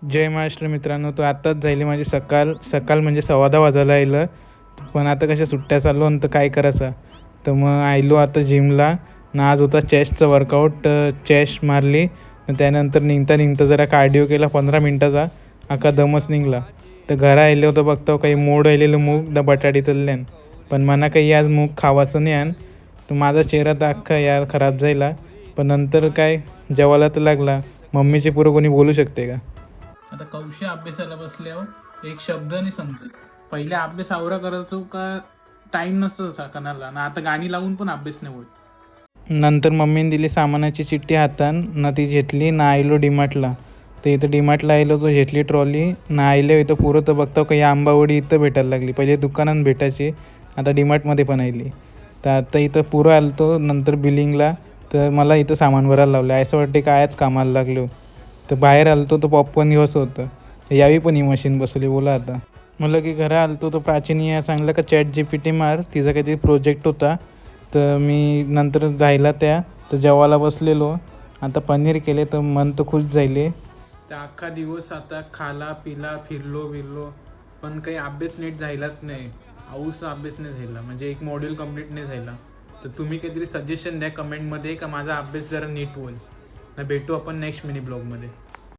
जय महाराष्ट्र मित्रांनो. तो आत्ताच झाली माझी सकाळ म्हणजे 10:15 वाजायला आलं. पण आता कशा सुट्ट्या चालू आणि तर काय करायचं. तर मग आलो आता जिमला ना. आज होता चेस्टचा वर्कआउट. चेस्ट मारली. त्यानंतर निघता जरा कार्डिओ केला 15 मिनटाचा. अख्खा दमच निघला. तर घरा आले होतं बघतो काही मोड आलेलं मूग बटाटी तळल्यान. पण मना काही आज मूग खावाचं नाही आण. तर माझा चेहरा तर अख्खा यार खराब झाला. पण नंतर काय जेवायला तर लागला. मम्मीचे पुरं कोणी बोलू शकते का. आता कौशी अभ्यासाला बसल्यावर एक शब्द नाही समजत. पहिले अभ्यास आवरा करायचो का टाईम नसतो कणाला ना. आता गाणी लावून पण अभ्यास नाही होत. नंतर मम्मीने दिली सामानाची चिठ्ठी हातान ना. ती घेतली ना. आयलो डीमार्टला. तर इथं डीमार्टला आलो तो घेतली ट्रॉली ना. आयलो इथं पुरं तर बघतो काही आंबावडी इथं भेटायला लागली. पहिले दुकानात भेटायची, आता डीमार्टमध्ये पण आली. तर आता इथं पुरं आलतो नंतर बिलिंगला. तर मला इथं सामान भरायला लावलं. असं वाटते काय आज कामाला लागलो. तर बाहेर आलतो तर पॉपकॉर्न घ्यायचं होतं. यावी पण ही मशीन बसवली. बोला आता म्हटलं की घरा आलतो. तो प्राचीन या सांगलं का ChatGPT मार, तिचा काहीतरी प्रोजेक्ट होता. तर मी नंतर जायला तर जेवायला बसलेलो. आता पनीर केले तर मन तर खुश झाले. तर अख्खा दिवस आता खाला पिला फिरलो पण काही अभ्यास नीट झालाच नाही. औसा अभ्यास नाही झाला, म्हणजे एक मॉड्यूल कंप्लीट नाही झाला. तर तुम्ही काहीतरी सजेशन द्या कमेंटमध्ये का माझा अभ्यास जरा नीट होईल. ना भेटू आपण नेक्स्ट मिनी ब्लॉगमध्ये.